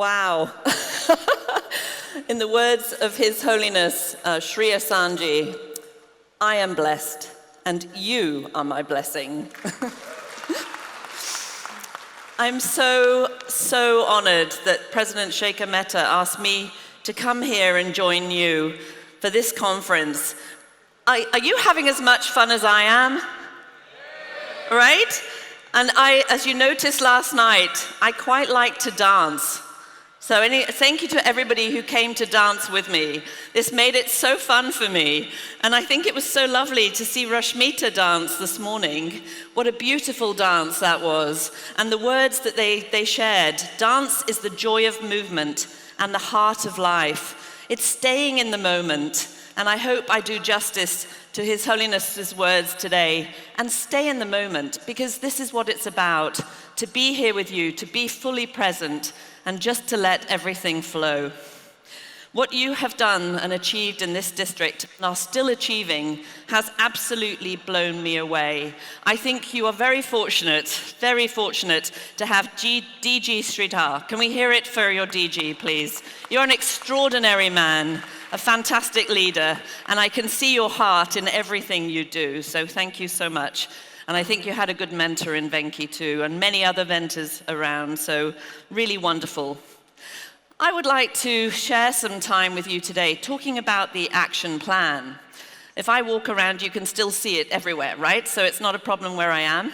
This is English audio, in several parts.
Wow. In the words of His Holiness Sri Asanji, I am blessed, and you are my blessing. I'm so honored that President Sheikha Mehta asked me to come here and join you for this conference. Are you having as much fun as I am? Right? And as you noticed last night, I quite like to dance. So thank you to everybody who came to dance with me. This made it so fun for me. And I think it was so lovely to see Rashmita dance this morning. What a beautiful dance that was. And the words that they shared. Dance is the joy of movement and the heart of life. It's staying in the moment. And I hope I do justice to His Holiness's words today. And stay in the moment, because this is what it's about. To be here with you, to be fully present, and just to let everything flow. What you have done and achieved in this district and are still achieving has absolutely blown me away. I think you are very fortunate to have DG Sridhar. Can we hear it for your DG, please? You're an extraordinary man, a fantastic leader, and I can see your heart in everything you do, so thank you so much. And I think you had a good mentor in Venki too, and many other mentors around, so really wonderful. I would like to share some time with you today talking about the action plan. If I walk around, you can still see it everywhere, right? So it's not a problem where I am.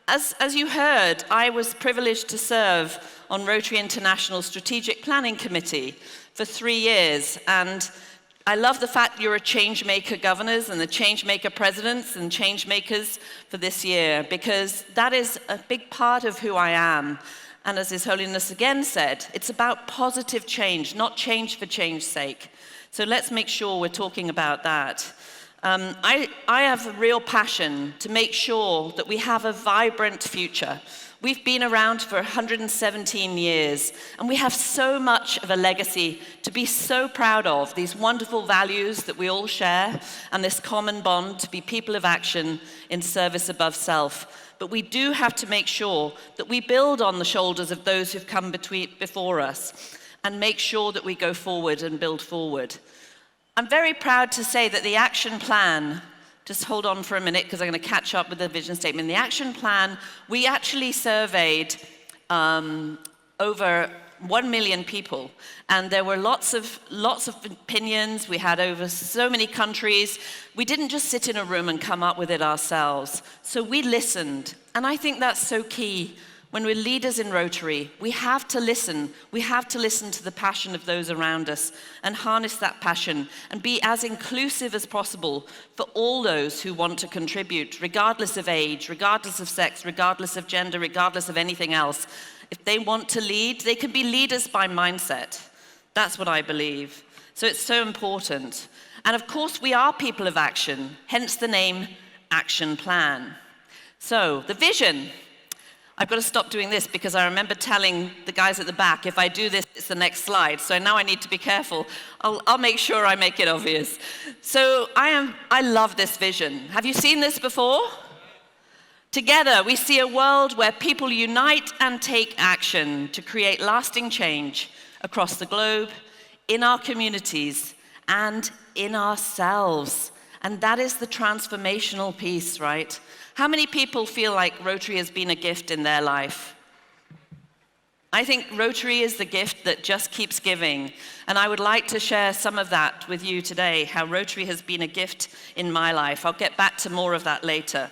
As you heard, I was privileged to serve on Rotary International Strategic Planning Committee for 3 years, and I love the fact you're a change maker governors and the change maker presidents and change makers for this year, because that is a big part of who I am. And as His Holiness again said, it's about positive change, not change for change's sake. So let's make sure we're talking about that. I have a real passion to make sure that we have a vibrant future. We've been around for 117 years, and we have so much of a legacy to be so proud of, these wonderful values that we all share, and this common bond to be people of action in service above self. But we do have to make sure that we build on the shoulders of those who've come before us, and make sure that we go forward and build forward. I'm very proud to say that the action plan, just hold on for a minute because I'm going to catch up with the vision statement. The action plan, we actually surveyed over 1 million people, and there were lots of opinions. We had over so many countries. We didn't just sit in a room and come up with it ourselves. So we listened, and I think that's so key. When we're leaders in Rotary, we have to listen. We have to listen to the passion of those around us and harness that passion and be as inclusive as possible for all those who want to contribute, regardless of age, regardless of sex, regardless of gender, regardless of anything else. If they want to lead, they can be leaders by mindset. That's what I believe. So it's so important. And of course, we are people of action, hence the name Action Plan. So the vision. I've got to stop doing this because I remember telling the guys at the back, if I do this, it's the next slide. So now I need to be careful. I'll make sure I make it obvious. So I love this vision. Have you seen this before? Together, we see a world where people unite and take action to create lasting change across the globe, in our communities, and in ourselves. And that is the transformational piece, right? How many people feel like Rotary has been a gift in their life? I think Rotary is the gift that just keeps giving. And I would like to share some of that with you today, how Rotary has been a gift in my life. I'll get back to more of that later.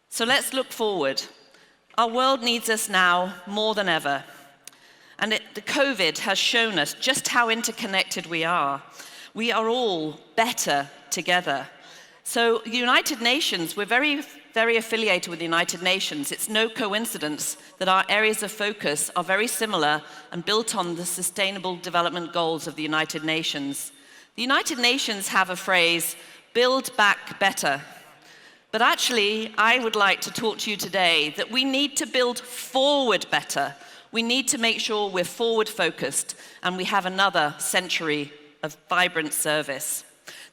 So let's look forward. Our world needs us now more than ever. And the COVID has shown us just how interconnected we are. We are all better together. So the United Nations, we're very, very affiliated with the United Nations. It's no coincidence that our areas of focus are very similar and built on the Sustainable Development Goals of the United Nations. The United Nations have a phrase, build back better. But actually, I would like to talk to you today that we need to build forward better. We need to make sure we're forward focused and we have another century of vibrant service.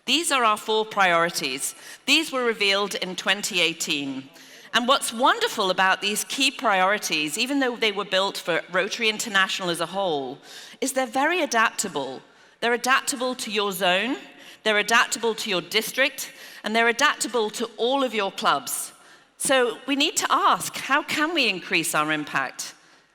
These are our 4 priorities. These were revealed in 2018. And what's wonderful about these key priorities, even though they were built for Rotary International as a whole, is they're very adaptable. They're adaptable to your zone, they're adaptable to your district, and they're adaptable to all of your clubs. So we need to ask, how can we increase our impact?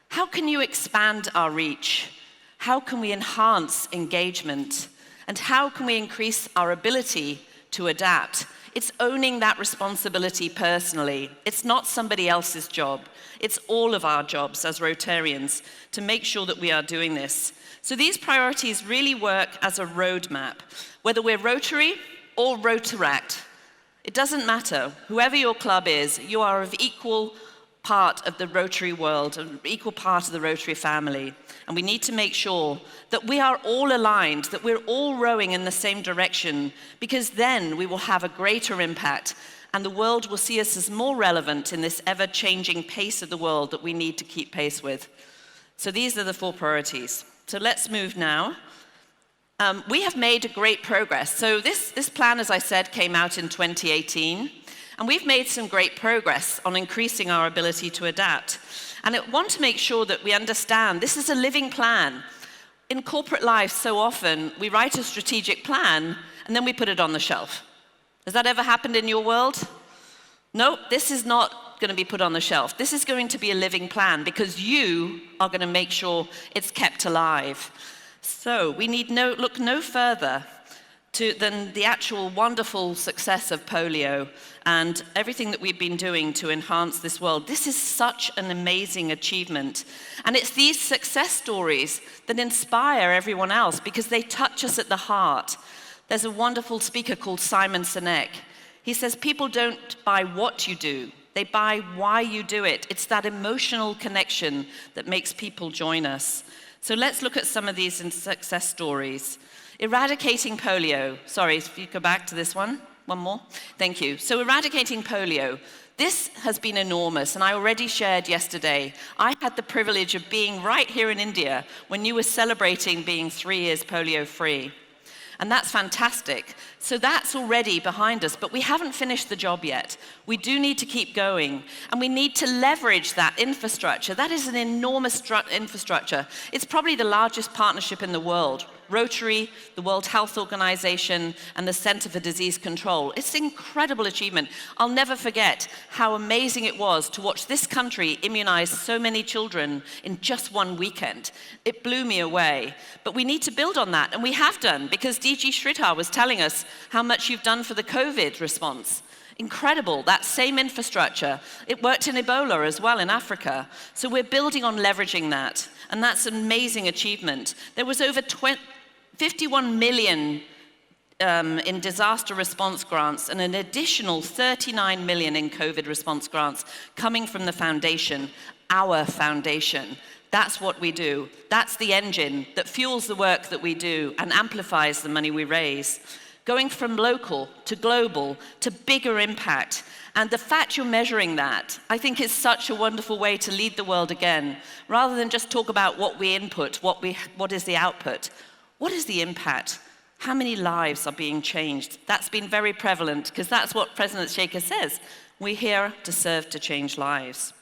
How can you expand our reach? How can we enhance engagement? And how can we increase our ability to adapt? It's owning that responsibility personally. It's not somebody else's job. It's all of our jobs as Rotarians to make sure that we are doing this. So these priorities really work as a roadmap. Whether we're Rotary or Rotaract, it doesn't matter. Whoever your club is, you are of equal part of the Rotary world, an equal part of the Rotary family. And we need to make sure that we are all aligned, that we're all rowing in the same direction, because then we will have a greater impact and the world will see us as more relevant in this ever-changing pace of the world that we need to keep pace with. So these are the 4 priorities. So let's move now. We have made great progress. So this plan, as I said, came out in 2018. And we've made some great progress on increasing our ability to adapt. And I want to make sure that we understand this is a living plan. In corporate life, so often, we write a strategic plan and then we put it on the shelf. Has that ever happened in your world? No, this is not going to be put on the shelf. This is going to be a living plan because you are going to make sure it's kept alive. So we need look no further than the actual wonderful success of polio and everything that we've been doing to enhance this world. This is such an amazing achievement. And it's these success stories that inspire everyone else because they touch us at the heart. There's a wonderful speaker called Simon Sinek. He says, people don't buy what you do, they buy why you do it. It's that emotional connection that makes people join us. So let's look at some of these success stories. Eradicating polio. Sorry, if you go back to this one more. Thank you. So eradicating polio. This has been enormous, and I already shared yesterday. I had the privilege of being right here in India when you were celebrating being 3 years polio-free. And that's fantastic. So that's already behind us, but we haven't finished the job yet. We do need to keep going, and we need to leverage that infrastructure. That is an enormous infrastructure. It's probably the largest partnership in the world. Rotary, the World Health Organization, and the Center for Disease Control. It's an incredible achievement. I'll never forget how amazing it was to watch this country immunize so many children in just one weekend. It blew me away. But we need to build on that, and we have done, because DG Sridhar was telling us how much you've done for the COVID response. Incredible, that same infrastructure. It worked in Ebola as well in Africa. So we're building on leveraging that, and that's an amazing achievement. There was over 51 million in disaster response grants and an additional 39 million in COVID response grants coming from the foundation, our foundation. That's what we do. That's the engine that fuels the work that we do and amplifies the money we raise. Going from local to global to bigger impact. And the fact you're measuring that, I think, is such a wonderful way to lead the world again. Rather than just talk about what we input, what is the output. What is the impact? How many lives are being changed? That's been very prevalent, because that's what President Shekhar says. We're here to serve to change lives.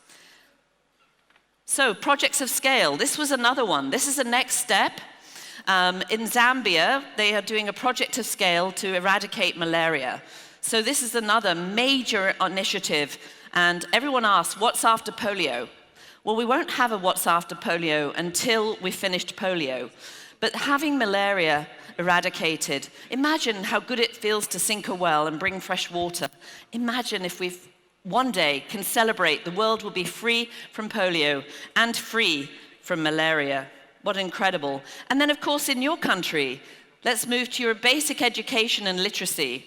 So, projects of scale. This was another one. This is the next step. In Zambia, they are doing a project of scale to eradicate malaria. So this is another major initiative. And everyone asks, what's after polio? Well, we won't have a what's after polio until we've finished polio. But having malaria eradicated, imagine how good it feels to sink a well and bring fresh water. Imagine if we one day can celebrate the world will be free from polio and free from malaria. What incredible. And then, of course, in your country, let's move to your basic education and literacy.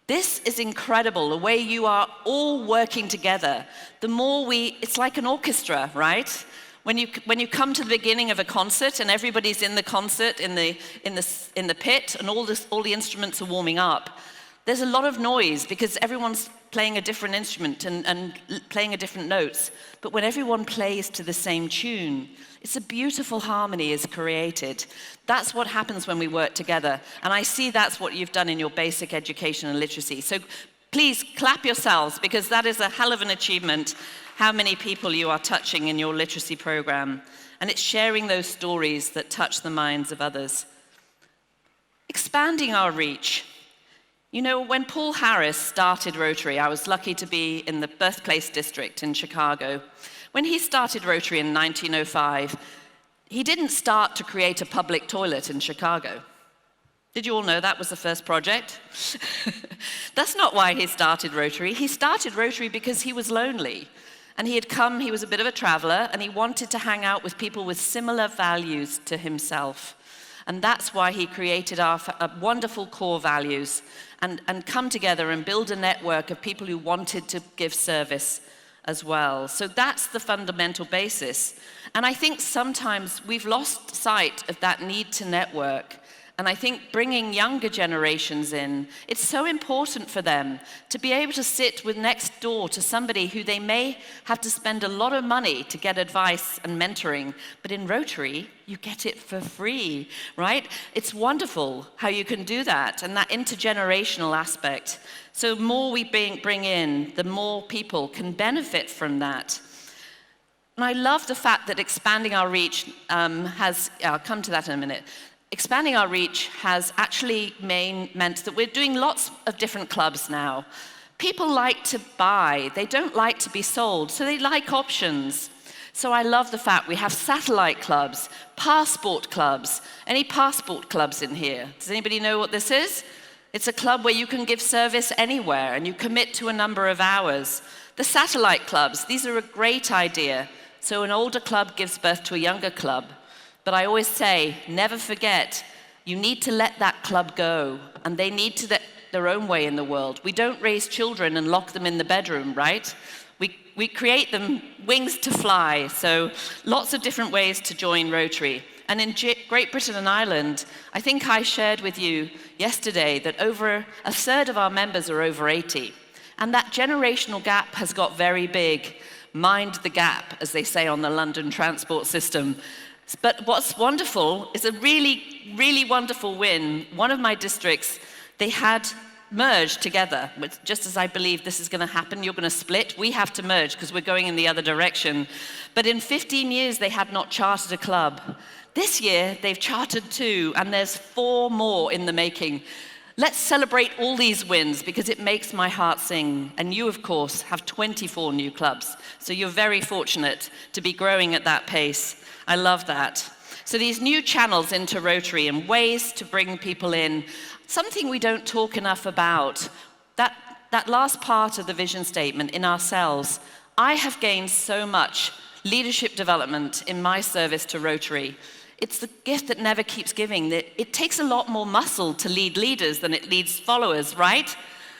This is incredible, the way you are all working together. The more it's like an orchestra, right? When you come to the beginning of a concert and everybody's in the concert in the pit and all the instruments are warming up, there's a lot of noise because everyone's playing a different instrument and playing a different notes. But when everyone plays to the same tune, it's a beautiful harmony is created. That's what happens when we work together. And I see that's what you've done in your basic education and literacy. So Please clap yourselves, because that is a hell of an achievement, how many people you are touching in your literacy program. And it's sharing those stories that touch the minds of others. Expanding our reach. You know, when Paul Harris started Rotary, I was lucky to be in the birthplace district in Chicago. When he started Rotary in 1905, he didn't start to create a public toilet in Chicago. Did you all know that was the first project? That's not why he started Rotary. He started Rotary because he was lonely. And he was a bit of a traveler, and he wanted to hang out with people with similar values to himself. And that's why he created our wonderful core values and come together and build a network of people who wanted to give service as well. So that's the fundamental basis. And I think sometimes we've lost sight of that need to network. And I think bringing younger generations in, it's so important for them to be able to sit with next door to somebody who they may have to spend a lot of money to get advice and mentoring. But in Rotary, you get it for free, right? It's wonderful how you can do that, and that intergenerational aspect. So the more we bring in, the more people can benefit from that. And I love the fact that expanding our reach I'll come to that in a minute. Expanding our reach has actually meant that we're doing lots of different clubs now. People like to buy, they don't like to be sold, so they like options. So I love the fact we have satellite clubs, passport clubs. Any passport clubs in here? Does anybody know what this is? It's a club where you can give service anywhere and you commit to a number of hours. The satellite clubs, these are a great idea. So an older club gives birth to a younger club. But I always say, never forget, you need to let that club go, and they need to get their own way in the world. We don't raise children and lock them in the bedroom, right? We create them wings to fly, so lots of different ways to join Rotary. And in Great Britain and Ireland, I think I shared with you yesterday that over a third of our members are over 80. And that generational gap has got very big. Mind the gap, as they say on the London transport system. But what's wonderful is a really, really wonderful win. One of my districts, they had merged together, just as I believe this is going to happen. You're going to split. We have to merge because we're going in the other direction. But in 15 years, they had not chartered a club. This year, they've chartered 2, and there's 4 more in the making. Let's celebrate all these wins because it makes my heart sing. And you, of course, have 24 new clubs. So you're very fortunate to be growing at that pace. I love that. So these new channels into Rotary and ways to bring people in, something we don't talk enough about, that last part of the vision statement, in ourselves. I have gained so much leadership development in my service to Rotary. It's the gift that never keeps giving. It takes a lot more muscle to lead leaders than it leads followers, right?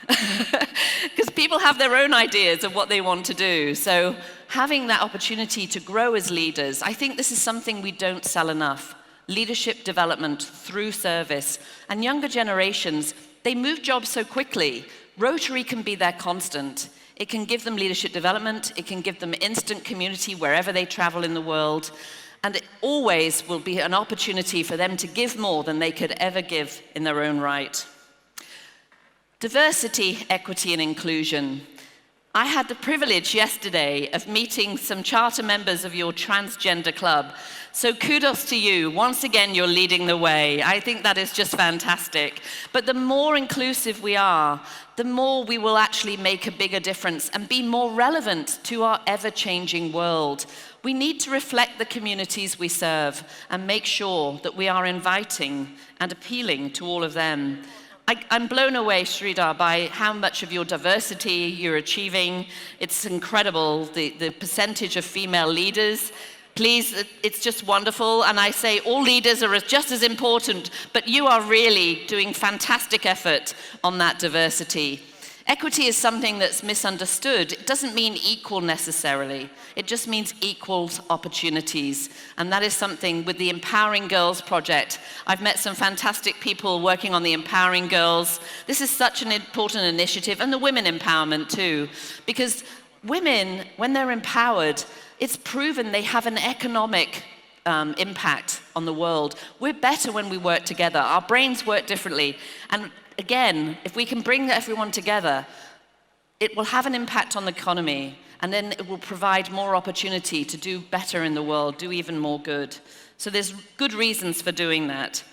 Because people have their own ideas of what they want to do. So having that opportunity to grow as leaders, I think this is something we don't sell enough. Leadership development through service. And younger generations, they move jobs so quickly. Rotary can be their constant. It can give them leadership development. It can give them instant community wherever they travel in the world. And it always will be an opportunity for them to give more than they could ever give in their own right. Diversity, equity, and inclusion. I had the privilege yesterday of meeting some charter members of your transgender club. So kudos to you. Once again, you're leading the way. I think that is just fantastic. But the more inclusive we are, the more we will actually make a bigger difference and be more relevant to our ever-changing world. We need to reflect the communities we serve and make sure that we are inviting and appealing to all of them. I'm blown away, Sridhar, by how much of your diversity you're achieving. It's incredible, the percentage of female leaders. Please, it's just wonderful. And I say all leaders are just as important, but you are really doing fantastic effort on that diversity. Equity is something that's misunderstood. It doesn't mean equal necessarily. It just means equal opportunities. And that is something with the Empowering Girls project. I've met some fantastic people working on the Empowering Girls. This is such an important initiative, and the women empowerment too. Because women, when they're empowered, it's proven they have an economic impact on the world. We're better when we work together. Our brains work differently. And again, if we can bring everyone together, it will have an impact on the economy, and then it will provide more opportunity to do better in the world, do even more good. So there's good reasons for doing that.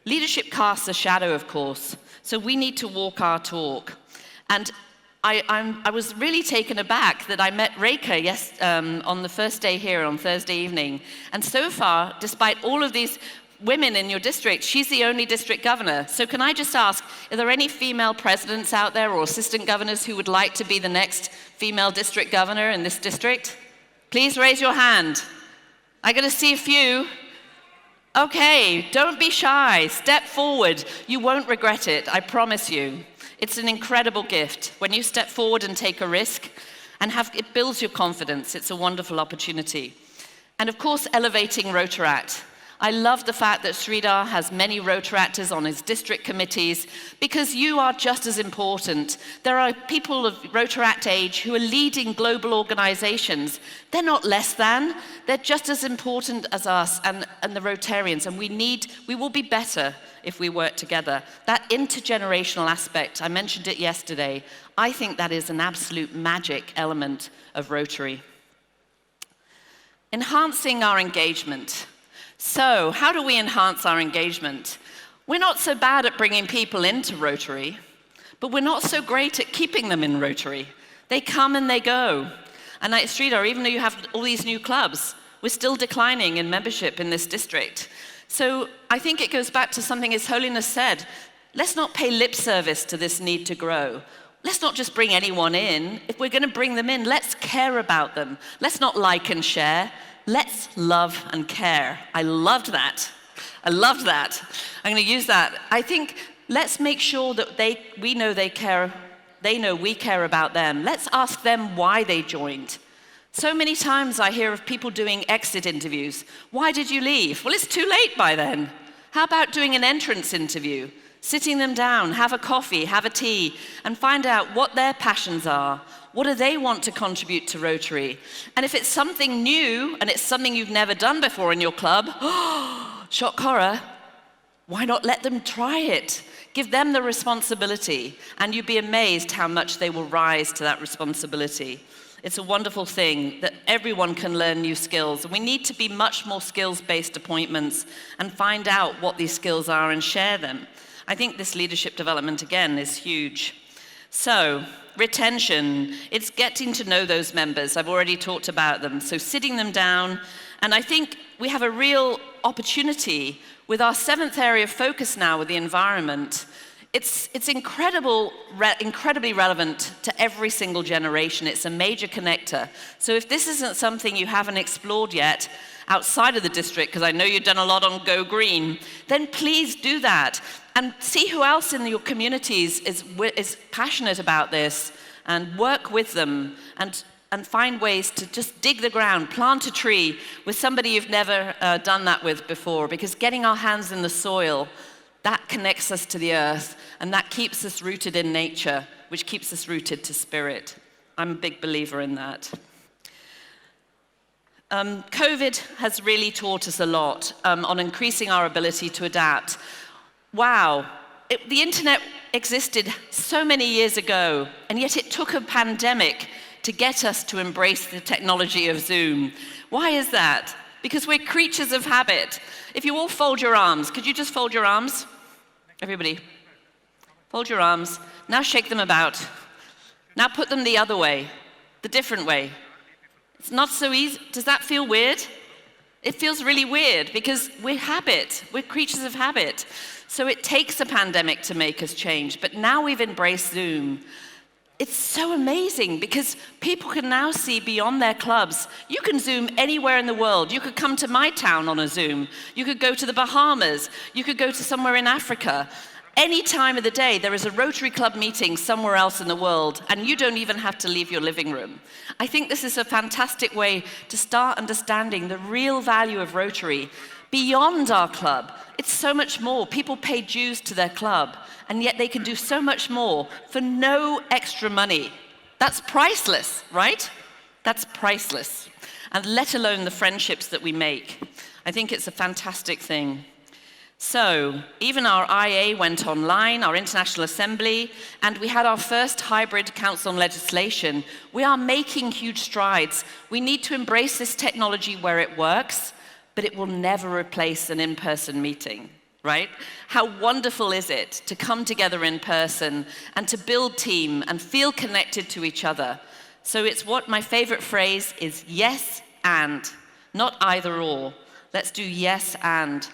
Leadership casts a shadow, of course, so we need to walk our talk. And I was really taken aback that I met Reka on the first day here on Thursday evening. And so far, despite all of these women in your district, she's the only district governor. So can I just ask, are there any female presidents out there or assistant governors who would like to be the next female district governor in this district? Please raise your hand. I'm going to see a few. Okay, don't be shy. Step forward. You won't regret it, I promise you. It's an incredible gift. When you step forward and take a risk, and it builds your confidence. It's a wonderful opportunity. And of course, elevating Rotaract. I love the fact that Sridhar has many Rotaractors on his district committees, because you are just as important. There are people of Rotaract age who are leading global organizations. They're not less than. They're just as important as us and the Rotarians, and we will be better if we work together. That intergenerational aspect, I mentioned it yesterday, I think that is an absolute magic element of Rotary. Enhancing our engagement. So, how do we enhance our engagement? We're not so bad at bringing people into Rotary, but we're not so great at keeping them in Rotary. They come and they go. And at Sridhar, even though you have all these new clubs, we're still declining in membership in this district. So I think it goes back to something His Holiness said. Let's not pay lip service to this need to grow. Let's not just bring anyone in. If we're going to bring them in, let's care about them. Let's not like and share. Let's love and care. I loved that. I loved that. I'm going to use that. I think let's make sure that we know they care. They know we care about them. Let's ask them why they joined. So many times I hear of people doing exit interviews. Why did you leave? Well, it's too late by then. How about doing an entrance interview? Sitting them down, have a coffee, have a tea, and find out what their passions are. What do they want to contribute to Rotary? And if it's something new, and it's something you've never done before in your club, shock horror, why not let them try it? Give them the responsibility, and you'd be amazed how much they will rise to that responsibility. It's a wonderful thing that everyone can learn new skills. And we need to be much more skills-based appointments and find out what these skills are and share them. I think this leadership development, again, is huge. So, retention, it's getting to know those members. I've already talked about them. So sitting them down, and I think we have a real opportunity with our 7th area of focus now with the environment. It's incredibly relevant to every single generation. It's a major connector. So if this isn't something you haven't explored yet outside of the district, because I know you've done a lot on Go Green, then please do that. And see who else in your communities is passionate about this, and work with them and find ways to just dig the ground, plant a tree with somebody you've never done that with before, because getting our hands in the soil, that connects us to the earth, and that keeps us rooted in nature, which keeps us rooted to spirit. I'm a big believer in that. COVID has really taught us a lot on increasing our ability to adapt. Wow, the internet existed so many years ago, and yet it took a pandemic to get us to embrace the technology of Zoom. Why is that? Because we're creatures of habit. If you all fold your arms, could you just fold your arms? Everybody, fold your arms. Now shake them about. Now put them the other way, the different way. It's not so easy. Does that feel weird? It feels really weird because we're habit. We're creatures of habit. So it takes a pandemic to make us change, but now we've embraced Zoom. It's so amazing because people can now see beyond their clubs. You can Zoom anywhere in the world. You could come to my town on a Zoom. You could go to the Bahamas. You could go to somewhere in Africa. Any time of the day, there is a Rotary Club meeting somewhere else in the world, and you don't even have to leave your living room. I think this is a fantastic way to start understanding the real value of Rotary beyond our club. It's so much more. People pay dues to their club, and yet they can do so much more for no extra money. That's priceless, right? That's priceless. And let alone the friendships that we make. I think it's a fantastic thing. So, even our IA went online, our International Assembly, and we had our first hybrid Council on Legislation. We are making huge strides. We need to embrace this technology where it works, but it will never replace an in-person meeting, right? How wonderful is it to come together in person and to build team and feel connected to each other? So it's what my favorite phrase is, yes and, not either or. Let's do yes and.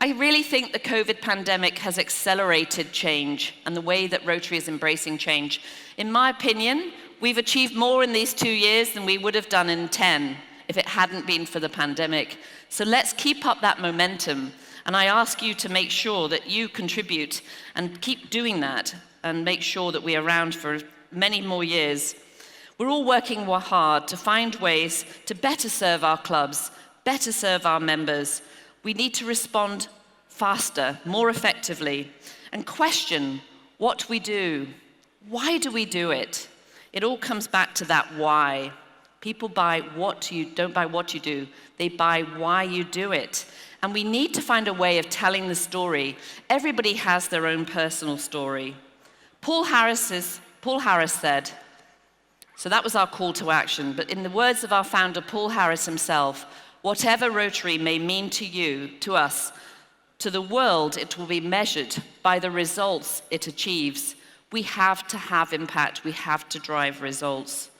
I really think the COVID pandemic has accelerated change and the way that Rotary is embracing change. In my opinion, we've achieved more in these 2 years than we would have done in 10 if it hadn't been for the pandemic. So let's keep up that momentum. And I ask you to make sure that you contribute and keep doing that and make sure that we're around for many more years. We're all working hard to find ways to better serve our clubs, better serve our members. We need to respond faster, more effectively, and question what we do. Why do we do it? It all comes back to that why. People buy what you don't buy what you do. They buy why you do it. And we need to find a way of telling the story. Everybody has their own personal story. Paul Harris said, so that was our call to action, but in the words of our founder, Paul Harris himself, whatever Rotary may mean to you, to us, to the world, it will be measured by the results it achieves. We have to have impact. We have to drive results.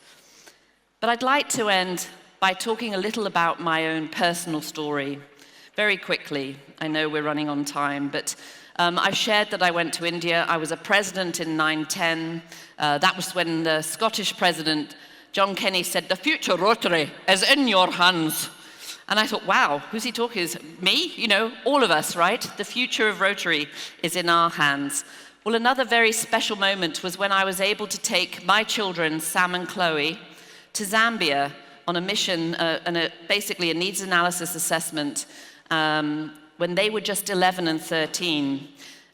But I'd like to end by talking a little about my own personal story. Very quickly, I know we're running on time, but I've shared that I went to India. I was a president in 9/10. That was when the Scottish president, John Kenny, said, "The future Rotary is in your hands." And I thought, wow, who's he talking? Is it me? You know, all of us, right? The future of Rotary is in our hands. Well, another very special moment was when I was able to take my children, Sam and Chloe, to Zambia on a mission, basically a needs analysis assessment, when they were just 11 and 13.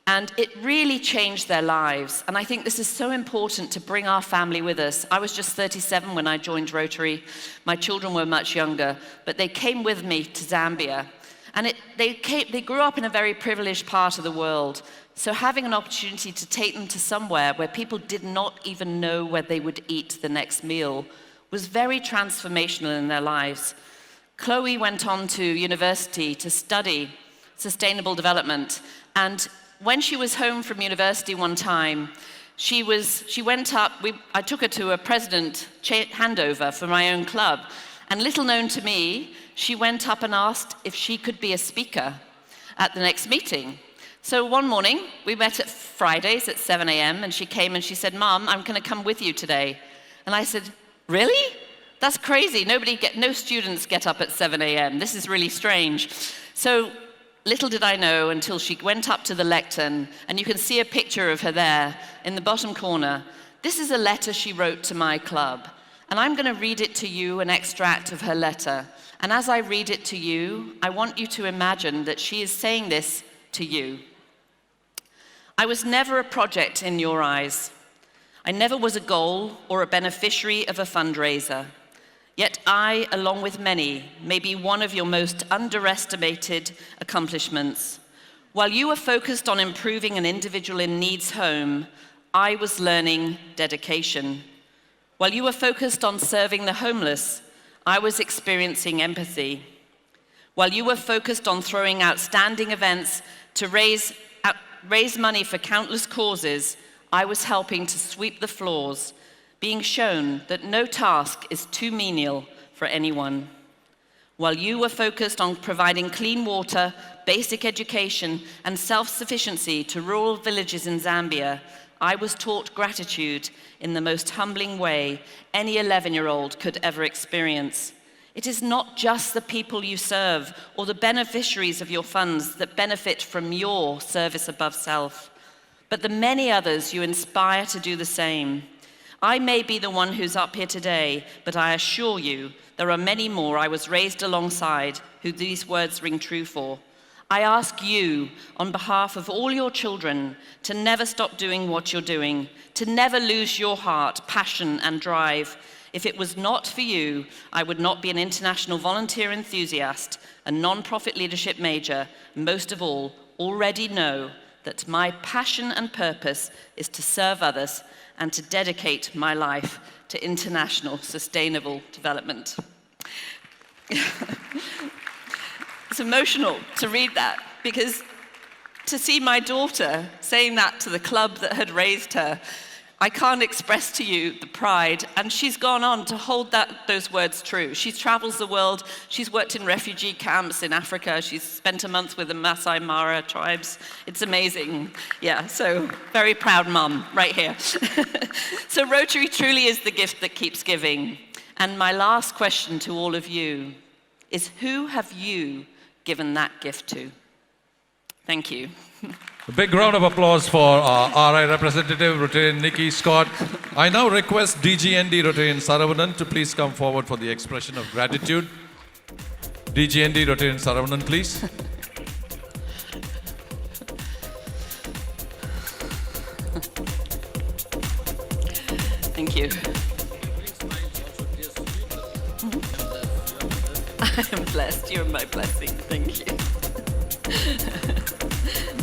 And it really changed their lives. And I think this is so important to bring our family with us. I was just 37 when I joined Rotary. My children were much younger, but they came with me to Zambia. And they grew up in a very privileged part of the world. So having an opportunity to take them to somewhere where people did not even know where they would eat the next meal was very transformational in their lives. Chloe went on to university to study sustainable development. And when she was home from university one time, she went up, I took her to a president handover for my own club, and little known to me, she went up and asked if she could be a speaker at the next meeting. So one morning, we met at Fridays at 7 a.m., and she came and she said, "Mom, I'm gonna come with you today." And I said, "Really? That's crazy. No students get up at 7 a.m. This is really strange." So little did I know until she went up to the lectern, and you can see a picture of her there in the bottom corner. This is a letter she wrote to my club, and I'm going to read it to you, an extract of her letter. And as I read it to you, I want you to imagine that she is saying this to you. "I was never a project in your eyes. I never was a goal or a beneficiary of a fundraiser. Yet I, along with many, may be one of your most underestimated accomplishments. While you were focused on improving an individual in need's home, I was learning dedication. While you were focused on serving the homeless, I was experiencing empathy. While you were focused on throwing outstanding events to raise money for countless causes, I was helping to sweep the floors, being shown that no task is too menial for anyone. While you were focused on providing clean water, basic education, and self-sufficiency to rural villages in Zambia, I was taught gratitude in the most humbling way any 11-year-old could ever experience. It is not just the people you serve or the beneficiaries of your funds that benefit from your service above self, but the many others you inspire to do the same. I may be the one who's up here today, but I assure you there are many more I was raised alongside who these words ring true for. I ask you, on behalf of all your children, to never stop doing what you're doing, to never lose your heart, passion, and drive. If it was not for you, I would not be an international volunteer enthusiast, a non-profit leadership major, and most of all already know that my passion and purpose is to serve others and to dedicate my life to international sustainable development. It's emotional to read that, because to see my daughter saying that to the club that had raised her, I can't express to you the pride. And she's gone on to hold those words true. She travels the world. She's worked in refugee camps in Africa. She's spent a month with the Masai Mara tribes. It's amazing. Yeah, so very proud mum right here. So Rotary truly is the gift that keeps giving. And my last question to all of you is, who have you given that gift to? Thank you. A big round of applause for RI representative Rtn Nicki Scott. I now request DGND Rtn Saravanan to please come forward for the expression of gratitude. DGND Rtn Saravanan, please. Thank you. I am blessed. You're my blessing. Thank you.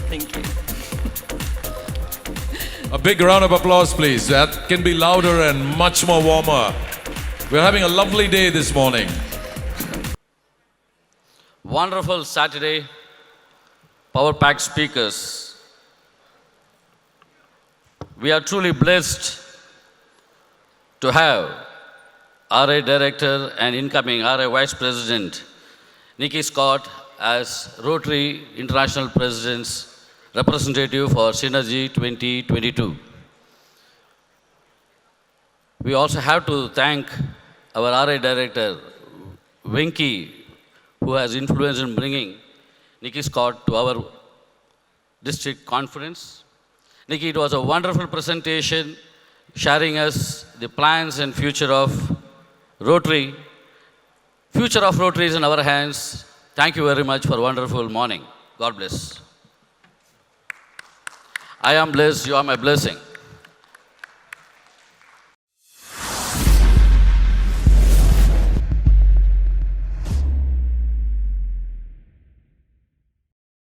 Thank you. A big round of applause, please. That can be louder and much more warmer. We're having a lovely day this morning. Wonderful Saturday, power-packed speakers. We are truly blessed to have RI Director and incoming RI Vice President Nicki Scott as Rotary International President's representative for Synergy 2022. We also have to thank our RI Director, Venki, who has influence in bringing Nicki Scott to our district conference. Nicki, it was a wonderful presentation, sharing us the plans and future of Rotary. Future of Rotary is in our hands. Thank you very much for a wonderful morning. God bless. I am blessed, you are my blessing.